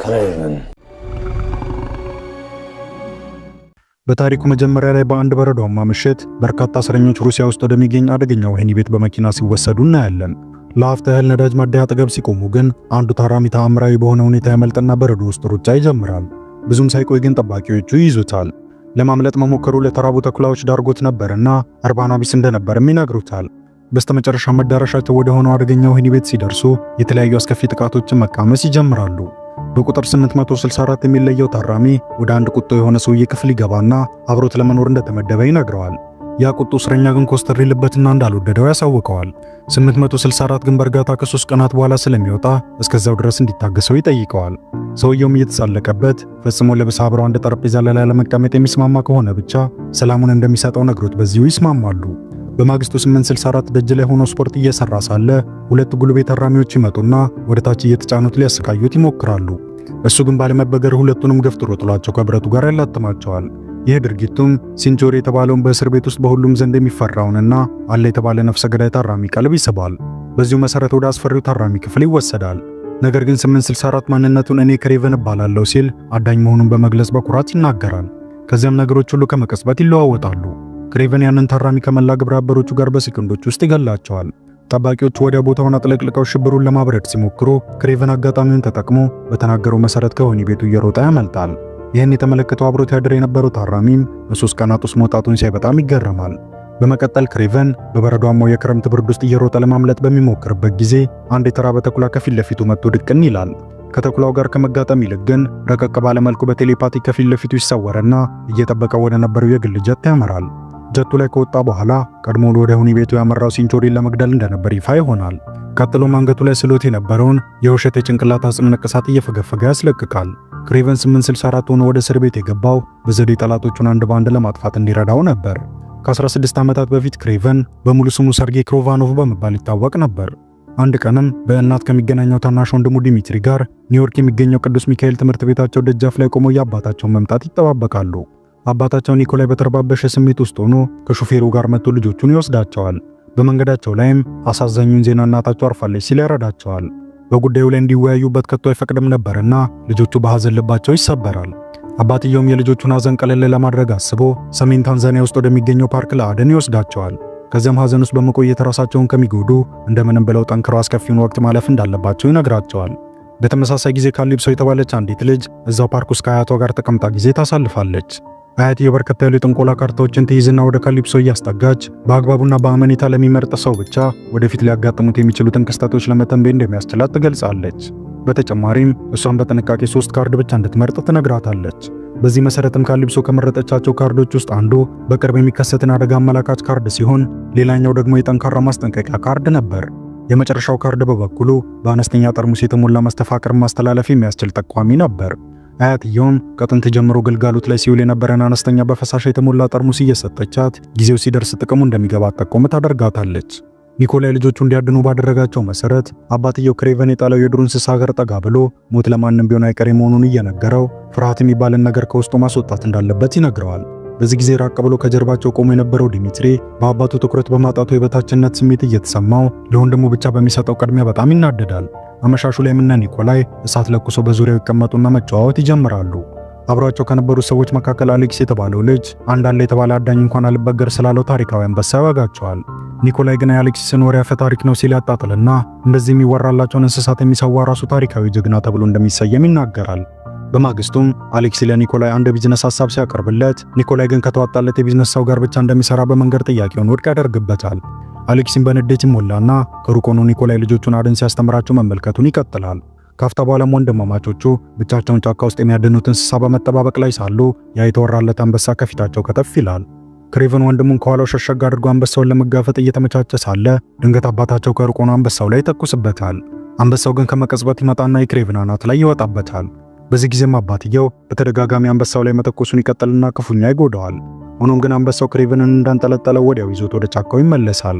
ክሬቨን በታሪኩ መጀመሪያ ላይ በአንድ በረዷማ ምሽት በርካታ እስረኞች ሩሲያ ውስጥ ወደሚገኝ አደገኛ ወህኒ ቤት በመኪና ሲወሰዱ እናያለን። ለአፍታ ያህል ነዳጅ ማደያ አጠገብ ሲቆሙ ግን አንዱ ታራሚ ተአምራዊ በሆነ ሁኔታ ያመልጥና በረዶ ውስጥ ሩጫ ይጀምራል። ብዙም ሳይቆይ ግን ጠባቂዎቹ ይይዙታል። ለማምለጥ መሞከሩ ለተራቡ ተኩላዎች ዳርጎት ነበርና እርባና ቢስ እንደነበርም ይነግሩታል። በስተመጨረሻ መዳረሻቸው ወደ ሆነው አደገኛ ወህኒ ቤት ሲደርሱ የተለያዩ አስከፊ ጥቃቶችን መቃመስ ይጀምራሉ። በቁጥር 864 የሚለየው ታራሚ ወደ አንድ ቁጡ የሆነ ሰውዬ ክፍል ይገባና አብሮት ለመኖር እንደተመደበ ይነግረዋል። ያ ቁጡ እስረኛ ግን ኮስተር ይልበትና እንዳልወደደው ያሳውቀዋል። 864 ግን በእርጋታ ከ3 ቀናት በኋላ ስለሚወጣ እስከዛው ድረስ እንዲታገሰው ይጠይቀዋል። ሰውየውም እየተሳለቀበት ፈጽሞ ለብሳ አብረው አንድ ጠረጴዛ ላይ ለመቀመጥ የሚስማማ ከሆነ ብቻ ሰላሙን እንደሚሰጠው ነግሮት በዚሁ ይስማማሉ። በማግስቱ 864 ደጅ ላይ ሆኖ ስፖርት እየሰራ ሳለ ሁለት ጉልቤ ታራሚዎች ይመጡና ወደ ታች እየተጫኑት ሊያሰቃዩት ይሞክራሉ። እሱ ግን ባለመበገር ሁለቱንም ገፍትሮ ጥሏቸው ከብረቱ ጋር ያላትማቸዋል። ይህ ድርጊቱም ሲንቾሪ የተባለውን በእስር ቤት ውስጥ በሁሉም ዘንድ የሚፈራውንና አለ የተባለ ነፍሰ ገዳይ ታራሚ ቀልብ ይስባል። በዚሁ መሰረት ወደ አስፈሪው ታራሚ ክፍል ይወሰዳል። ነገር ግን 864 ማንነቱን እኔ ክሬቨን እባላለሁ ሲል አዳኝ መሆኑን በመግለጽ በኩራት ይናገራል። ከዚያም ነገሮች ሁሉ ከመቀጽበት ይለዋወጣሉ። ክሬቨን ያንን ታራሚ ከመላ ግብረ አበሮቹ ጋር በሰከንዶች ውስጥ ይገላቸዋል። ጠባቂዎቹ ወዲያ ቦታውን አጥለቅልቀው ሽብሩን ለማብረድ ሲሞክሩ ክሬቨን አጋጣሚውን ተጠቅሞ በተናገረው መሰረት ከወህኒ ቤቱ እየሮጠ ያመልጣል። ይህን የተመለከተው አብሮት ያድር የነበረው ታራሚም በ3 ቀናት ውስጥ መውጣቱን ሲያይ በጣም ይገረማል። በመቀጠል ክሬቨን በበረዷማው የክረምት ብርድ ውስጥ እየሮጠ ለማምለጥ በሚሞክርበት ጊዜ አንድ የተራበ ተኩላ ከፊት ለፊቱ መጥቶ ድቅን ይላል። ከተኩላው ጋር ከመጋጠም ይልቅ ግን ረቀቅ ባለ መልኩ በቴሌፓቲ ከፊት ለፊቱ ይሰወረና እየጠበቀው ወደ ነበረው የግል ጀት ያመራል። ጀቱ ላይ ከወጣ በኋላ ቀድሞ ወደ ወህኒ ቤቱ ያመራው ሲንቾሪን ለመግደል እንደነበር ይፋ ይሆናል። ቀጥሎም አንገቱ ላይ ስሎት የነበረውን የውሸት የጭንቅላት አጽም ንቅሳት እየፈገፈገ ያስለቅቃል። ክሬቨን 864 ሆኖ ወደ እስር ቤት የገባው በዘዴ ጠላቶቹን አንድ ባንድ ለማጥፋት እንዲረዳው ነበር። ከ16 ዓመታት በፊት ክሬቨን በሙሉ ስሙ ሰርጌይ ክሮቫኖቭ በመባል ይታወቅ ነበር። አንድ ቀንም በእናት ከሚገናኘው ታናሽ ወንድሙ ዲሚትሪ ጋር ኒውዮርክ የሚገኘው ቅዱስ ሚካኤል ትምህርት ቤታቸው ደጃፍ ላይ ቆመው የአባታቸውን መምጣት ይጠባበቃሉ። አባታቸው ኒኮላይ በተረባበሸ ስሜት ውስጥ ሆኖ ከሹፌሩ ጋር መጥቶ ልጆቹን ይወስዳቸዋል። በመንገዳቸው ላይም አሳዛኙን ዜና እናታቸው አርፋለች ሲል ያረዳቸዋል። በጉዳዩ ላይ እንዲወያዩበት ከቶ አይፈቅድም ነበርና ልጆቹ በሐዘን ልባቸው ይሰበራል። አባትየውም የልጆቹን ሐዘን ቀለል ለማድረግ አስቦ ሰሜን ታንዛኒያ ውስጥ ወደሚገኘው ፓርክ ለአደን ይወስዳቸዋል። ከዚያም ሐዘን ውስጥ በመቆየት ራሳቸውን ከሚጎዱ እንደምንም ብለው ጠንክረው አስከፊውን ወቅት ማለፍ እንዳለባቸው ይነግራቸዋል። በተመሳሳይ ጊዜ ካሊፕሶ የተባለች አንዲት ልጅ እዛው ፓርክ ውስጥ ከአያቷ ጋር ተቀምጣ ጊዜ ታሳልፋለች። አያትየው በርከት ያሉ የጥንቆላ ካርታዎችን ትይዝና ወደ ካሊፕሶ እያስጠጋች በአግባቡና በአመኔታ ለሚመርጥ ሰው ብቻ ወደፊት ሊያጋጥሙት የሚችሉትን ክስተቶች ለመተንበይ እንደሚያስችላት ትገልጻለች። በተጨማሪም እሷን በጥንቃቄ 3 ካርድ ብቻ እንድትመርጥ ትነግራታለች። በዚህ መሰረትም ካሊፕሶ ከመረጠቻቸው ካርዶች ውስጥ አንዱ በቅርብ የሚከሰትን አደጋ አመላካች ካርድ ሲሆን ሌላኛው ደግሞ የጠንካራ ማስጠንቀቂያ ካርድ ነበር። የመጨረሻው ካርድ በበኩሉ በአነስተኛ ጠርሙስ የተሞላ መስተፋቅር ማስተላለፍ የሚያስችል ጠቋሚ ነበር። አያትየውም ከጥንት ጀምሮ ግልጋሎት ላይ ሲውል የነበረን አነስተኛ በፈሳሽ የተሞላ ጠርሙስ እየሰጠቻት ጊዜው ሲደርስ ጥቅሙ እንደሚገባት ጠቆም ታደርጋታለች። ኒኮላይ ልጆቹ እንዲያድኑ ባደረጋቸው መሰረት አባትየው ክሬቨን የጣለው የዱር እንስሳ ጋር ጠጋ ብሎ ሞት ለማንም ቢሆን አይቀሬ መሆኑን እየነገረው ፍርሃት የሚባልን ነገር ከውስጡ ማስወጣት እንዳለበት ይነግረዋል። በዚህ ጊዜ ራቅ ብሎ ከጀርባቸው ቆሞ የነበረው ዲሚትሪ በአባቱ ትኩረት በማጣቱ የበታችነት ስሜት እየተሰማው ለወንድሙ ብቻ በሚሰጠው ቅድሚያ በጣም ይናደዳል። አመሻሹ ላይ ኒኮላይ እሳት ለኩሶ በዙሪያው ይቀመጡና መጫወት ይጀምራሉ። አብሯቸው ከነበሩ ሰዎች መካከል አሌክስ የተባለው ልጅ አንድ አለ የተባለ አዳኝ እንኳን አልበገር ስላለው ታሪካዊ አንበሳ ያወጋቸዋል። ኒኮላይ ግን የአሌክስን ወሬ አፈ ታሪክ ነው ሲል ያጣጥልና እንደዚህ የሚወራላቸውን እንስሳት የሚሰዋ ራሱ ታሪካዊ ጀግና ተብሎ እንደሚሰየም ይናገራል። በማግስቱም አሌክስ ለኒኮላይ አንድ ቢዝነስ ሐሳብ ሲያቀርብለት ኒኮላይ ግን ከተዋጣለት የቢዝነስ ሰው ጋር ብቻ እንደሚሰራ በመንገድ ጥያቄውን ውድቅ ያደርግበታል። አሌክስም በንዴት ይሞላና ከሩቅ ሆኖ ኒኮላይ ልጆቹን አደን ሲያስተምራቸው መመልከቱን ይቀጥላል። ካፍታ በኋላም ወንድማማቾቹ ብቻቸውን ጫካ ውስጥ የሚያድኑት እንስሳ በመጠባበቅ ላይ ሳሉ ያ የተወራለት አንበሳ ከፊታቸው ከተፍ ይላል። ክሬቨን ወንድሙን ከኋላው ሸሸግ አድርጎ አንበሳውን ለመጋፈጥ እየተመቻቸ ሳለ ድንገት አባታቸው ከሩቅ ሆኖ አንበሳው ላይ ይተኩስበታል። አንበሳው ግን ከመቀጽበት ይመጣና የክሬቨን አናት ላይ ይወጣበታል። በዚህ ጊዜም አባትየው በተደጋጋሚ አንበሳው ላይ መተኮሱን ይቀጥልና ክፉኛ ይጎዳዋል። ሆኖም ግን አንበሳው ክሬቨንን እንዳንጠለጠለው ወዲያው ይዞት ወደ ጫካው ይመለሳል።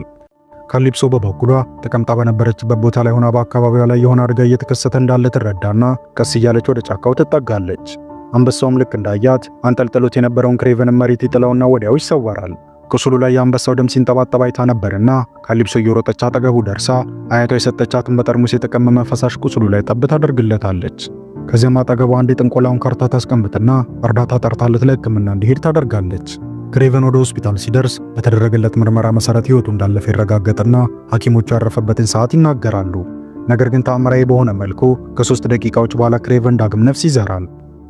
ካሊፕሶ በበኩሏ ተቀምጣ በነበረችበት ቦታ ላይ ሆና በአካባቢዋ ላይ የሆነ አደጋ እየተከሰተ እንዳለ ትረዳና ቀስ እያለች ወደ ጫካው ትጠጋለች። አንበሳውም ልክ እንዳያት አንጠልጥሎት የነበረውን ክሬቨንን መሬት ይጥለውና ወዲያው ይሰወራል። ቁስሉ ላይ የአንበሳው ደም ሲንጠባጠብ አይታ ነበርና ካሊፕሶ እየሮጠች አጠገቡ ደርሳ አያቷ የሰጠቻትን በጠርሙስ የተቀመመ ፈሳሽ ቁስሉ ላይ ጠብ ታደርግለታለች። ከዚያም አጠገቧ አንድ የጥንቆላውን ካርታ ታስቀምጥና እርዳታ ጠርታለት ለሕክምና እንዲሄድ ታደርጋለች። ክሬቨን ወደ ሆስፒታል ሲደርስ በተደረገለት ምርመራ መሰረት ሕይወቱ እንዳለፈ ይረጋገጥና ሐኪሞቹ ያረፈበትን ሰዓት ይናገራሉ። ነገር ግን ተአምራዊ በሆነ መልኩ ከ3 ደቂቃዎች በኋላ ክሬቨን ዳግም ነፍስ ይዘራል።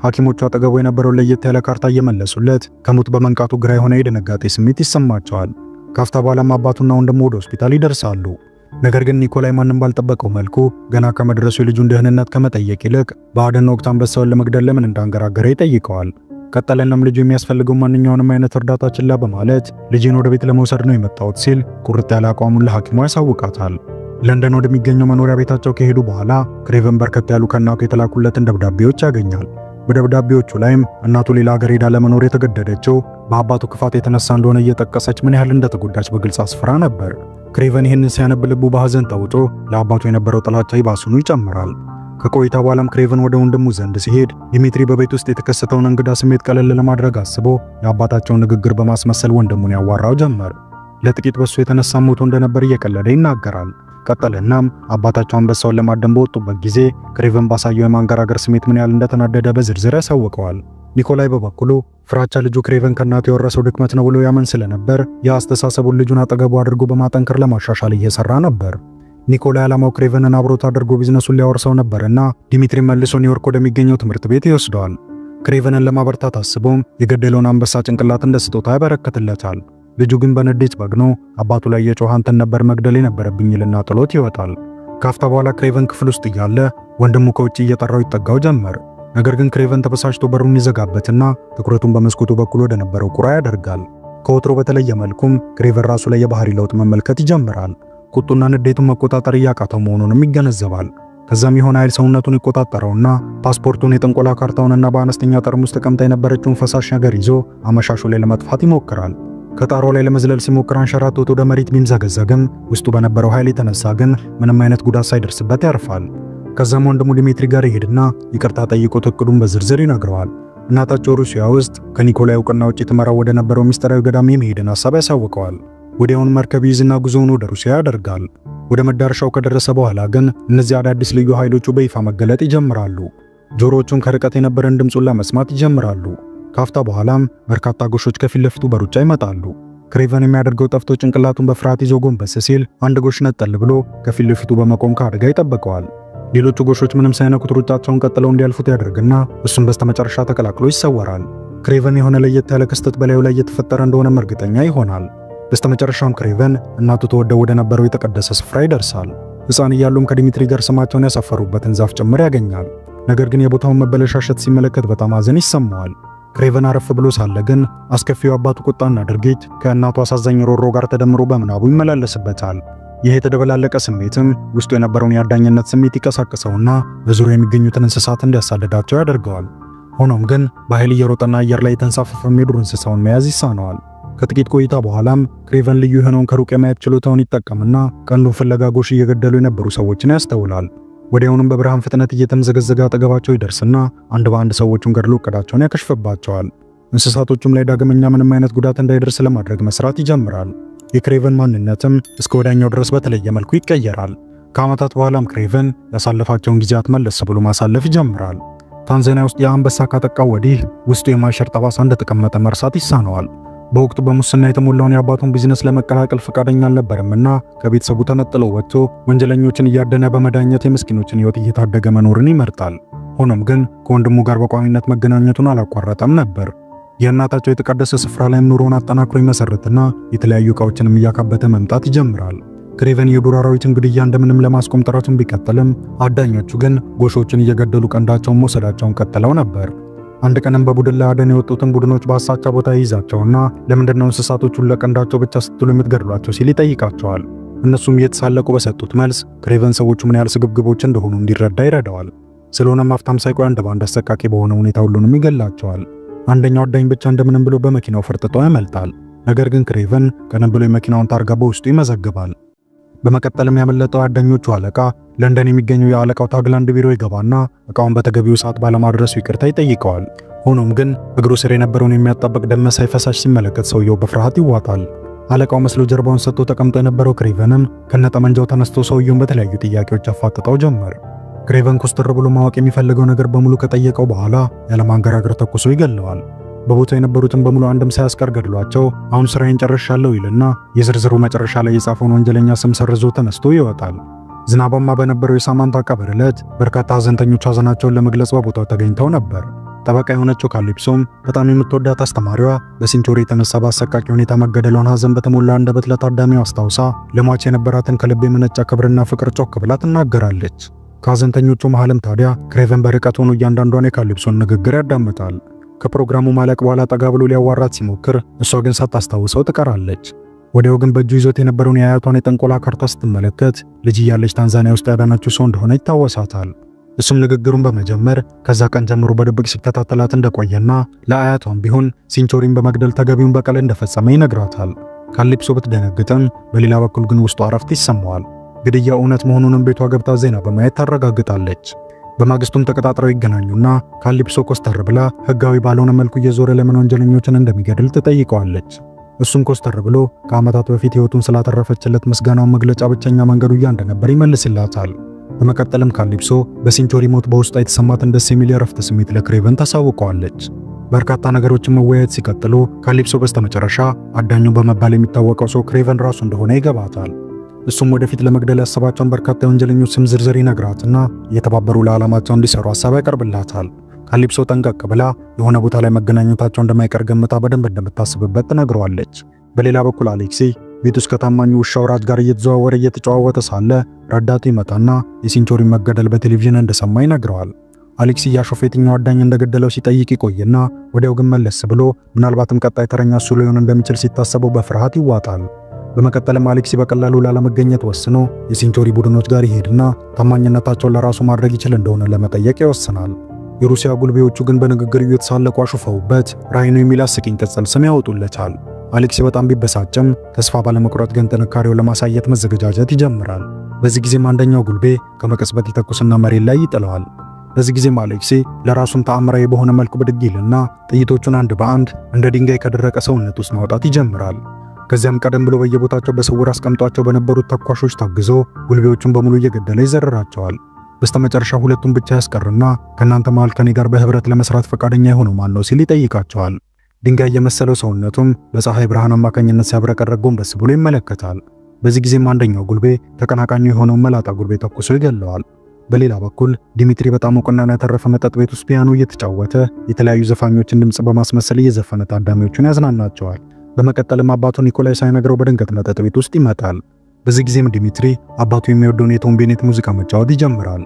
ሐኪሞቹ አጠገቡ የነበረውን ለየት ያለ ካርታ እየመለሱለት ከሞት በመንቃቱ ግራ የሆነ የድንጋጤ ስሜት ይሰማቸዋል። ካፍታ በኋላም አባቱና ወንድሙ ወደ ሆስፒታል ይደርሳሉ። ነገር ግን ኒኮላይ ማንም ባልጠበቀው መልኩ ገና ከመድረሱ የልጁን ደህንነት ከመጠየቅ ይልቅ በአደን ወቅት አንበሳውን ለመግደል ለምን እንዳንገራገረ ይጠይቀዋል። ቀጠለናም ልጁ የሚያስፈልገው ማንኛውንም አይነት እርዳታ ችላ በማለት ልጄን ወደ ቤት ለመውሰድ ነው የመጣሁት ሲል ቁርጥ ያለ አቋሙን ለሐኪሙ ያሳውቃታል። ለንደን ወደሚገኘው መኖሪያ ቤታቸው ከሄዱ በኋላ ክሬቨን በርከት ያሉ ከእናቱ የተላኩለትን ደብዳቤዎች ያገኛል። በደብዳቤዎቹ ላይም እናቱ ሌላ ሀገር ሄዳ ለመኖር የተገደደችው በአባቱ ክፋት የተነሳ እንደሆነ እየጠቀሰች ምን ያህል እንደተጎዳች በግልጽ አስፍራ ነበር። ክሬቨን ይህንን ሲያነብ ልቡ በሐዘን ተውጦ ለአባቱ የነበረው ጥላቻ ይባሱኑ ይጨምራል። ከቆይታ በኋላም ክሬቨን ወደ ወንድሙ ዘንድ ሲሄድ ዲሚትሪ በቤት ውስጥ የተከሰተውን እንግዳ ስሜት ቀለል ለማድረግ አስቦ የአባታቸውን ንግግር በማስመሰል ወንድሙን ያዋራው ጀመር። ለጥቂት በሱ የተነሳ ሞቶ እንደነበር እየቀለደ ይናገራል። ቀጠለናም አባታቸው አንበሳውን ለማደን በወጡበት ጊዜ ክሬቨን ባሳየው የማንገራገር ስሜት ምን ያህል እንደተናደደ በዝርዝር ያሳውቀዋል። ኒኮላይ በበኩሉ ፍራቻ ልጁ ክሬቨን ከእናቱ የወረሰው ድክመት ነው ብሎ ያመን ስለነበር የአስተሳሰቡን ልጁን አጠገቡ አድርጎ በማጠንከር ለማሻሻል እየሰራ ነበር። ኒኮላይ ዓላማው ክሬቨንን አብሮት አድርጎ ቢዝነሱን ሊያወርሰው ነበርና ዲሚትሪ መልሶ ኒውዮርክ ወደሚገኘው ትምህርት ቤት ይወስደዋል። ክሬቨንን ለማበርታት አስቦም የገደለውን አንበሳ ጭንቅላት እንደ ስጦታ ያበረክትለታል። ልጁ ግን በንዴት በግኖ አባቱ ላይ የጮኸ አንተን ነበር መግደል የነበረብኝ ይልና ጥሎት ይወጣል። ካፍታ በኋላ ክሬቨን ክፍል ውስጥ እያለ ወንድሙ ከውጭ እየጠራው ይጠጋው ጀመር። ነገር ግን ክሬቨን ተበሳጭቶ በሩን ይዘጋበትና ትኩረቱን በመስኮቱ በኩል ወደ ነበረው ቁራ ያደርጋል። ከወትሮ በተለየ መልኩም ክሬቨን ራሱ ላይ የባህሪ ለውጥ መመልከት ይጀምራል። ቁጡና ንዴቱን መቆጣጠር እያቃተው መሆኑንም ይገነዘባል። ከዛም የሆነ ኃይል ሰውነቱን ይቆጣጠረውና ፓስፖርቱን፣ የጥንቆላ ካርታውንና በአነስተኛ ጠርሙስ ተቀምጣ የነበረችውን ፈሳሽ ነገር ይዞ አመሻሹ ላይ ለመጥፋት ይሞክራል። ከጣራው ላይ ለመዝለል ሲሞክር አንሸራቶት ወደ መሬት ቢንዘገዘግም ውስጡ በነበረው ኃይል የተነሳ ግን ምንም አይነት ጉዳት ሳይደርስበት ያርፋል። ከዛም ወንድሙ ዲሚትሪ ጋር ይሄድና ይቅርታ ጠይቆት እቅዱን በዝርዝር ይነግረዋል። እናታቸው ሩሲያ ውስጥ ከኒኮላይ እውቅና ውጭ ትመራው ወደ ነበረው ሚስጥራዊ ገዳም የመሄድን ሐሳብ ያሳውቀዋል። ወዲያውኑ መርከብ ይዝና ጉዞውን ወደ ሩሲያ ያደርጋል። ወደ መዳረሻው ከደረሰ በኋላ ግን እነዚህ አዳዲስ ልዩ ኃይሎቹ በይፋ መገለጥ ይጀምራሉ። ጆሮዎቹን ከርቀት የነበረን ድምጹን ለመስማት ይጀምራሉ። ካፍታ በኋላም በርካታ ጎሾች ከፊት ለፊቱ በሩጫ ይመጣሉ። ክሬቨን የሚያደርገው ጠፍቶ ጭንቅላቱን በፍርሃት ይዞ ጎንበስ ሲል አንድ ጎሽ ነጠል ብሎ ከፊት ለፊቱ በመቆም ከአደጋ ይጠብቀዋል። ሌሎቹ ጎሾች ምንም ሳይነኩት ሩጫቸውን ቀጥለው እንዲያልፉት ያደርግና እሱም በስተመጨረሻ ተቀላቅሎ ይሰወራል። ክሬቨን የሆነ ለየት ያለ ክስተት በላዩ ላይ እየተፈጠረ እንደሆነ እርግጠኛ ይሆናል። በስተመጨረሻም ክሬቨን እናቱ ተወደው ወደ ነበረው የተቀደሰ ስፍራ ይደርሳል። ሕፃን እያሉም ከዲሚትሪ ጋር ስማቸውን ያሰፈሩበትን ዛፍ ጭምር ያገኛል። ነገር ግን የቦታውን መበለሻሸት ሲመለከት በጣም ሐዘን ይሰማዋል። ክሬቨን አረፍ ብሎ ሳለ ግን አስከፊው አባቱ ቁጣና ድርጊት ከእናቱ አሳዛኝ ሮሮ ጋር ተደምሮ በምናቡ ይመላለስበታል። ይህ የተደበላለቀ ስሜትም ውስጡ የነበረውን የአዳኝነት ስሜት ይቀሳቅሰውና በዙሪያው የሚገኙትን እንስሳት እንዲያሳድዳቸው ያደርገዋል። ሆኖም ግን በኃይል እየሮጠና አየር ላይ የተንሳፈፈ የዱር እንስሳውን መያዝ ይሳነዋል። ከጥቂት ቆይታ በኋላም ክሬቨን ልዩ የሆነውን ከሩቅ የማየት ችሎታውን ይጠቀምና ቀንዱን ፍለጋ ጎሽ እየገደሉ የነበሩ ሰዎችን ያስተውላል። ወዲያውኑም በብርሃን ፍጥነት እየተምዘገዘገ አጠገባቸው ይደርስና አንድ በአንድ ሰዎቹን ገድሎ እቅዳቸውን ያከሽፍባቸዋል። እንስሳቶቹም ላይ ዳግመኛ ምንም አይነት ጉዳት እንዳይደርስ ለማድረግ መስራት ይጀምራል። የክሬቨን ማንነትም እስከ ወዲያኛው ድረስ በተለየ መልኩ ይቀየራል። ከዓመታት በኋላም ክሬቨን ያሳለፋቸውን ጊዜያት መለስ ብሎ ማሳለፍ ይጀምራል። ታንዛኒያ ውስጥ የአንበሳ ካጠቃው ወዲህ ውስጡ የማይሽር ጠባሳ እንደተቀመጠ መርሳት ይሳነዋል። በወቅቱ በሙስና የተሞላውን የአባቱን ቢዝነስ ለመቀላቀል ፈቃደኛ አልነበረምና ከቤተሰቡ ተነጥሎ ወጥቶ ወንጀለኞችን እያደነ በመዳኘት የምስኪኖችን ሕይወት እየታደገ መኖርን ይመርጣል። ሆኖም ግን ከወንድሙ ጋር በቋሚነት መገናኘቱን አላቋረጠም ነበር። የእናታቸው የተቀደሰ ስፍራ ላይም ኑሮውን አጠናክሮ ይመሰርትና የተለያዩ ዕቃዎችንም እያካበተ መምጣት ይጀምራል። ክሬቨን የዱር አራዊትን ግድያ እንደምንም ለማስቆም ጥረቱን ቢቀጥልም አዳኞቹ ግን ጎሾችን እየገደሉ ቀንዳቸውን መውሰዳቸውን ቀጥለው ነበር። አንድ ቀንም በቡድን ለአደን የወጡትን ቡድኖች በአሳቻ ቦታ ይይዛቸውና ለምንድነው እንስሳቶቹን ለቀንዳቸው ብቻ ስትሉ የምትገድሏቸው ሲል ይጠይቃቸዋል። እነሱም እየተሳለቁ በሰጡት መልስ ክሬቨን ሰዎቹ ምን ያህል ስግብግቦች እንደሆኑ እንዲረዳ ይረዳዋል። ስለሆነም አፍታም ሳይቆይ አንድ ባንድ አሰቃቂ በሆነ ሁኔታ ሁሉንም ይገላቸዋል። አንደኛው አዳኝ ብቻ እንደምንም ብሎ በመኪናው ፈርጥጦ ያመልጣል። ነገር ግን ክሬቨን ቀደም ብሎ የመኪናውን ታርጋ በውስጡ ይመዘግባል። በመቀጠልም ያመለጠው አዳኞቹ አለቃ ለንደን የሚገኘው የአለቃው ታግላንድ ቢሮ ይገባና እቃውን በተገቢው ሰዓት ባለማድረሱ ይቅርታ ይጠይቀዋል። ሆኖም ግን እግሩ ስር የነበረውን የሚያጣበቅ ደም መሳይ ፈሳሽ ሲመለከት ሰውየው በፍርሃት ይዋጣል። አለቃው መስሎ ጀርባውን ሰጥቶ ተቀምጦ የነበረው ክሬቨንም ከነጠመንጃው ተነስቶ ሰውየውን በተለያዩ ጥያቄዎች አፋጥጠው ጀመር። ክሬቨን ኮስተር ብሎ ማወቅ የሚፈልገው ነገር በሙሉ ከጠየቀው በኋላ ያለማንገራገር ተኩሶ ይገለዋል። በቦታው የነበሩትን በሙሉ አንድም ሳያስቀር ገድሏቸው አሁን ስራዬን ጨርሻለሁ ይልና የዝርዝሩ መጨረሻ ላይ የጻፈውን ወንጀለኛ ስም ሰርዞ ተነስቶ ይወጣል። ዝናባማ በነበረው የሳማንታ ቀብር ዕለት በርካታ ሐዘንተኞች ሐዘናቸውን ለመግለጽ በቦታው ተገኝተው ነበር። ጠበቃ የሆነችው ካሊፕሶም በጣም የምትወዳት አስተማሪዋ በሴንቾሪ የተነሳ በአሰቃቂ ሁኔታ መገደሏን ሐዘን በተሞላ አንደበት ለታዳሚው አስታውሳ ለሟች የነበራትን ከልብ የመነጨ ክብርና ፍቅር ጮክ ብላ ትናገራለች። ከሐዘንተኞቹ መሃልም ታዲያ ክሬቨን በርቀት ሆኖ እያንዳንዷን የካሊፕሶን ንግግር ያዳምጣል። ከፕሮግራሙ ማለቅ በኋላ ጠጋ ብሎ ሊያዋራት ሲሞክር እሷ ግን ሳታስታውሰው ትቀራለች። ወዲያው ግን በእጁ ይዞት የነበረውን የአያቷን የጠንቆላ ካርታ ስትመለከት ልጅ እያለች ታንዛኒያ ውስጥ ያዳነችው ሰው እንደሆነ ይታወሳታል። እሱም ንግግሩን በመጀመር ከዛ ቀን ጀምሮ በድብቅ ሲከታተላት እንደቆየና ለአያቷም ቢሆን ሴንቾሪን በመግደል ተገቢውን በቀል እንደፈጸመ ይነግራታል። ካሊፕሶ ብትደነግጥም በሌላ በኩል ግን ውስጧ እረፍት ይሰማዋል። ግድያው እውነት መሆኑንም ቤቷ ገብታ ዜና በማየት ታረጋግጣለች። በማግስቱም ተቀጣጥረው ይገናኙና ካሊፕሶ ኮስተር ብላ ሕጋዊ ባልሆነ መልኩ እየዞረ ለምን ወንጀለኞችን እንደሚገድል ትጠይቀዋለች። እሱም ኮስተር ብሎ ከዓመታት በፊት ሕይወቱን ስላተረፈችለት ምስጋናውን መግለጫ ብቸኛ መንገዱ ያ እንደነበር ይመልስላታል። በመቀጠልም ካሊፕሶ በሴንቾሪ ሞት በውስጧ የተሰማትን ደስ የሚል የረፍት ስሜት ለክሬቨን ታሳውቀዋለች። በርካታ ነገሮችን መወያየት ሲቀጥሉ ካሊፕሶ በስተመጨረሻ አዳኙ በመባል የሚታወቀው ሰው ክሬቨን ራሱ እንደሆነ ይገባታል። እሱም ወደፊት ለመግደል ያሰባቸውን በርካታ የወንጀለኞች ስም ዝርዝር ይነግራትና እየተባበሩ ለዓላማቸው እንዲሰሩ ሐሳብ ያቀርብላታል። ካሊፕሶ ጠንቀቅ ብላ የሆነ ቦታ ላይ መገናኘታቸው እንደማይቀር ገምታ በደንብ እንደምታስብበት ትነግረዋለች። በሌላ በኩል አሌክሲ ቤት ውስጥ ከታማኙ ውሻው ራጅ ጋር እየተዘዋወረ እየተጨዋወተ ሳለ ረዳቱ ይመጣና የሴንቾሪን መገደል በቴሌቪዥን እንደሰማ ይነግረዋል። አሌክሲ ያሾፈ የትኛው አዳኝ እንደገደለው ሲጠይቅ ይቆይና ወዲያው ግን መለስ ብሎ ምናልባትም ቀጣይ ተረኛ እሱ ሊሆን እንደሚችል ሲታሰበው በፍርሃት ይዋጣል። በመቀጠልም አሌክሲ በቀላሉ ላለመገኘት ወስኖ የሴንቾሪ ቡድኖች ጋር ይሄድና ታማኝነታቸውን ለራሱ ማድረግ ይችል እንደሆነ ለመጠየቅ ይወስናል። የሩሲያ ጉልቤዎቹ ግን በንግግር እየተሳለቁ አሹፈውበት ራይኖ የሚል አስቂኝ ቅጽል ስም ያወጡለታል። አሌክሲ በጣም ቢበሳጭም ተስፋ ባለመቁረጥ ግን ጥንካሬውን ለማሳየት መዘገጃጀት ይጀምራል። በዚህ ጊዜም አንደኛው ጉልቤ ከመቀስበት ይተኩስና መሬት ላይ ይጥለዋል። በዚህ ጊዜም አሌክሲ ለራሱም ተአምራዊ በሆነ መልኩ ብድግ ይልና ጥይቶቹን አንድ በአንድ እንደ ድንጋይ ከደረቀ ሰውነት ውስጥ ማውጣት ይጀምራል። ከዚያም ቀደም ብሎ በየቦታቸው በስውር አስቀምጧቸው በነበሩት ተኳሾች ታግዞ ጉልቤዎቹን በሙሉ እየገደለ ይዘረራቸዋል። በስተመጨረሻ ሁለቱን ብቻ ያስቀርና ከናንተ መሃል ከኔ ጋር በህብረት ለመስራት ፈቃደኛ የሆነው ማን ነው ሲል ይጠይቃቸዋል። ድንጋይ የመሰለው ሰውነቱም በፀሐይ ብርሃን አማካኝነት ሲያብረቀረቅ ጎንበስ ብሎ ይመለከታል። በዚህ ጊዜም አንደኛው ጉልቤ ተቀናቃኙ የሆነው መላጣ ጉልቤ ተኩሶ ይገለዋል። በሌላ በኩል ዲሚትሪ በጣም እውቅናን ያተረፈ መጠጥ ቤት ውስጥ ፒያኖ እየተጫወተ የተለያዩ ዘፋኞችን ድምጽ በማስመሰል እየዘፈነ ታዳሚዎቹን ያዝናናቸዋል። በመቀጠልም አባቱ ኒኮላይ ሳይነግረው በድንገት መጠጥ ቤት ውስጥ ይመጣል። በዚህ ጊዜም ዲሚትሪ አባቱ የሚወደውን የቶን ቤኔት ሙዚቃ መጫወት ይጀምራል።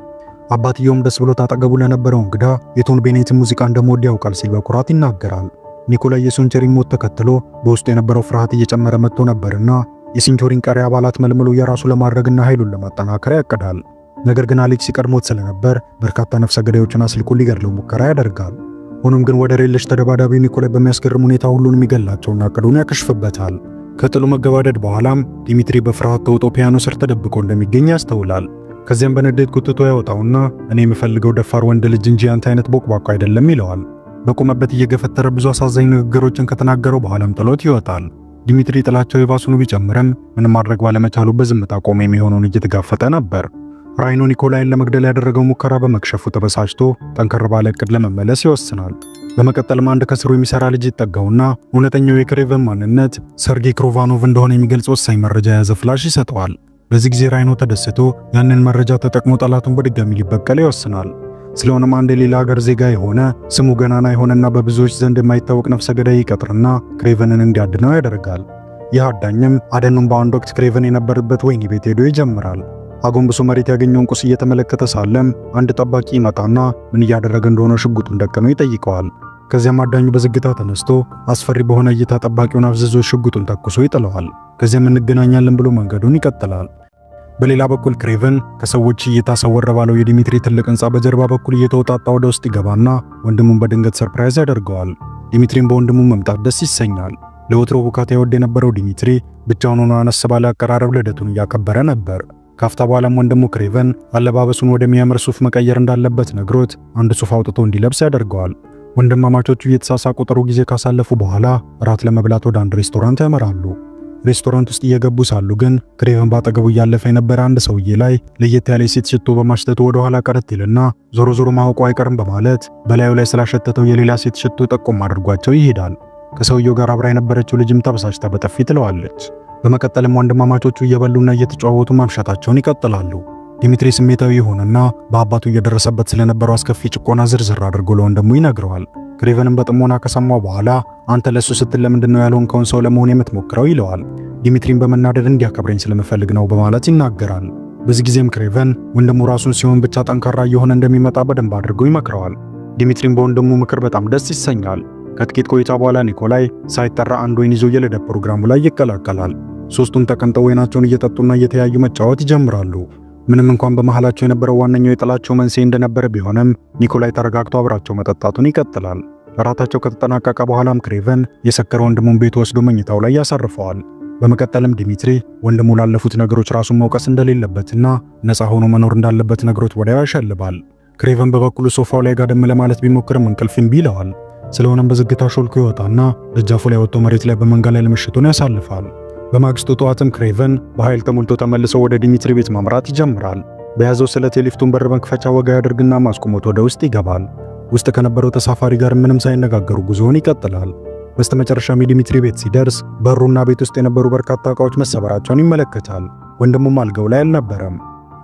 አባትየውም ደስ ብሎት አጠገቡ ለነበረው እንግዳ የቶን ቤኔት ሙዚቃ እንደሚወድ ያውቃል ሲል በኩራት ይናገራል። ኒኮላይ የሴንቾሪን ሞት ተከትሎ በውስጡ የነበረው ፍርሃት እየጨመረ መጥቶ ነበርና የሴንቾሪን ቀሪ አባላት መልምሎ የራሱ ለማድረግና ኃይሉን ለማጠናከር ያቅዳል። ነገር ግን አሌክሲ ቀድሞት ስለነበር በርካታ ነፍሰ ገዳዮችን አስልኮ ሊገድለው ሙከራ ያደርጋል። ሆኖም ግን ወደር የለሽ ተደባዳቢ ኒኮላይ በሚያስገርም ሁኔታ ሁሉንም ይገላቸውና እቅዱን ያከሽፍበታል። ከጥሉ መገባደድ በኋላም ዲሚትሪ በፍርሃት ተውጦ ፒያኖ ስር ተደብቆ እንደሚገኝ ያስተውላል። ከዚያም በንዴት ጉትቶ ያወጣውና እኔ የምፈልገው ደፋር ወንድ ልጅ እንጂ አንተ አይነት ቦቅቧቃ አይደለም ይለዋል። በቁመበት እየገፈተረ ብዙ አሳዛኝ ንግግሮችን ከተናገረው በኋላም ጥሎት ይወጣል። ዲሚትሪ ጥላቸው የባሱኑ ቢጨምርም ምንም ማድረግ ባለመቻሉ በዝምታ ቆሞ የሚሆነውን እየተጋፈጠ ነበር። ራይኖ ኒኮላይን ለመግደል ያደረገው ሙከራ በመክሸፉ ተበሳጭቶ ጠንከር ባለ እቅድ ለመመለስ ይወስናል። በመቀጠልም አንድ ከስሩ የሚሰራ ልጅ ይጠጋውና እውነተኛው የክሬቨን ማንነት ሰርጌይ ክሮቫኖቭ እንደሆነ የሚገልጽ ወሳኝ መረጃ የያዘ ፍላሽ ይሰጠዋል። በዚህ ጊዜ ራይኖ ተደስቶ ያንን መረጃ ተጠቅሞ ጠላቱን በድጋሚ ሊበቀል ይወስናል። ስለሆነም አንድ የሌላ ሀገር ዜጋ የሆነ ስሙ ገናና የሆነና በብዙዎች ዘንድ የማይታወቅ ነፍሰ ገዳይ ይቀጥርና ክሬቨንን እንዲያድነው ያደርጋል። ይህ አዳኝም አደኑም በአንድ ወቅት ክሬቨን የነበረበት ወህኒ ቤት ሄዶ ይጀምራል። አጎንብሶ መሬት ያገኘውን ቁስ እየተመለከተ ሳለም አንድ ጠባቂ ይመጣና ምን እያደረገ እንደሆነ ሽጉጡን ደቅኖ ይጠይቀዋል። ከዚያም አዳኙ በዝግታ ተነስቶ አስፈሪ በሆነ እይታ ጠባቂውን አፍዝዞ ሽጉጡን ተኩሶ ይጥለዋል። ከዚያም እንገናኛለን ብሎ መንገዱን ይቀጥላል። በሌላ በኩል ክሬቨን ከሰዎች እይታ ሰወር ባለው የዲሚትሪ ትልቅ ሕንጻ በጀርባ በኩል እየተወጣጣ ወደ ውስጥ ይገባና ወንድሙን በድንገት ሰርፕራይዝ ያደርገዋል። ዲሚትሪም በወንድሙ መምጣት ደስ ይሰኛል። ለወትሮ ቡካታ ይወድ የነበረው ዲሚትሪ ብቻውን ሆኖ አነስ ባለ አቀራረብ ልደቱን እያከበረ ነበር። ካፍታ በኋላም ወንድሙ ክሬቨን አለባበሱን ወደሚያምር ሱፍ መቀየር እንዳለበት ነግሮት አንድ ሱፍ አውጥቶ እንዲለብስ ያደርገዋል። ወንድማማቾቹ እየተሳሳቁ ጥሩ ጊዜ ካሳለፉ በኋላ እራት ለመብላት ወደ አንድ ሬስቶራንት ያመራሉ። ሬስቶራንት ውስጥ እየገቡ ሳሉ ግን ክሬቨን ባጠገቡ እያለፈ የነበረ አንድ ሰውዬ ላይ ለየት ያለ ሴት ሽቶ በማሽተቱ ወደ ኋላ ቀረት ይልና ዞሮ ዞሮ ማወቁ አይቀርም በማለት በላዩ ላይ ስላሸተተው የሌላ ሴት ሽቶ ጠቆም አድርጓቸው ይሄዳል። ከሰውየው ጋር አብራ የነበረችው ልጅም ተበሳጭታ በጥፊ ትለዋለች። በመቀጠልም ወንድማማቾቹ እየበሉና እየተጫወቱ ማምሻታቸውን ይቀጥላሉ። ዲሚትሪ ስሜታዊ ሆነና በአባቱ እየደረሰበት ስለነበረው አስከፊ ጭቆና ዝርዝር አድርጎ ለወንድሙ ይነግረዋል። ክሬቨንም በጥሞና ከሰማው በኋላ አንተ ለሱ ስትል ለምንድነው ያልሆንከውን ሰው ለመሆን የምትሞክረው ይለዋል። ዲሚትሪን በመናደድ እንዲያከብረኝ ስለምፈልግ ነው በማለት ይናገራል። በዚህ ጊዜም ክሬቨን ወንድሙ ራሱን ሲሆን ብቻ ጠንካራ እየሆነ እንደሚመጣ በደንብ አድርጎ ይመክረዋል። ዲሚትሪን በወንድሙ ምክር በጣም ደስ ይሰኛል። ከጥቂት ቆይታ በኋላ ኒኮላይ ሳይጠራ አንድ ወይን ይዞ የልደት ፕሮግራሙ ላይ ይቀላቀላል። ሶስቱም ተቀምጠው ወይናቸውን እየጠጡና እየተያዩ መጫወት ይጀምራሉ። ምንም እንኳን በመሃላቸው የነበረው ዋነኛው የጥላቸው መንስኤ እንደነበረ ቢሆንም ኒኮላይ ተረጋግቶ አብራቸው መጠጣቱን ይቀጥላል። እራታቸው ከተጠናቀቀ በኋላም ክሬቨን የሰከረ ወንድሙን ቤት ወስዶ መኝታው ላይ ያሳርፈዋል። በመቀጠልም ዲሚትሪ ወንድሙ ላለፉት ነገሮች ራሱን መውቀስ እንደሌለበትና ነፃ ሆኖ መኖር እንዳለበት ነግሮት ወዲያው ያሸልባል። ክሬቨን በበኩሉ ሶፋው ላይ ጋደም ለማለት ቢሞክርም እንቅልፍ እምቢ ይለዋል። ስለሆነም በዝግታ ሾልኮ ይወጣና ደጃፉ ላይ ወጥቶ መሬት ላይ በመንጋለል ምሽቱን ያሳልፋል። በማግስቱ ጠዋትም ክሬቨን በኃይል ተሞልቶ ተመልሶ ወደ ዲሚትሪ ቤት ማምራት ይጀምራል። በያዘው ስለት የሊፍቱን በር መክፈቻ ወጋ ያደርግና ማስቆሞት ወደ ውስጥ ይገባል። ውስጥ ከነበረው ተሳፋሪ ጋር ምንም ሳይነጋገሩ ጉዞውን ይቀጥላል። በስተመጨረሻም የዲሚትሪ ቤት ሲደርስ በሩና ቤት ውስጥ የነበሩ በርካታ ዕቃዎች መሰበራቸውን ይመለከታል። ወንድሙም አልጋው ላይ አልነበረም።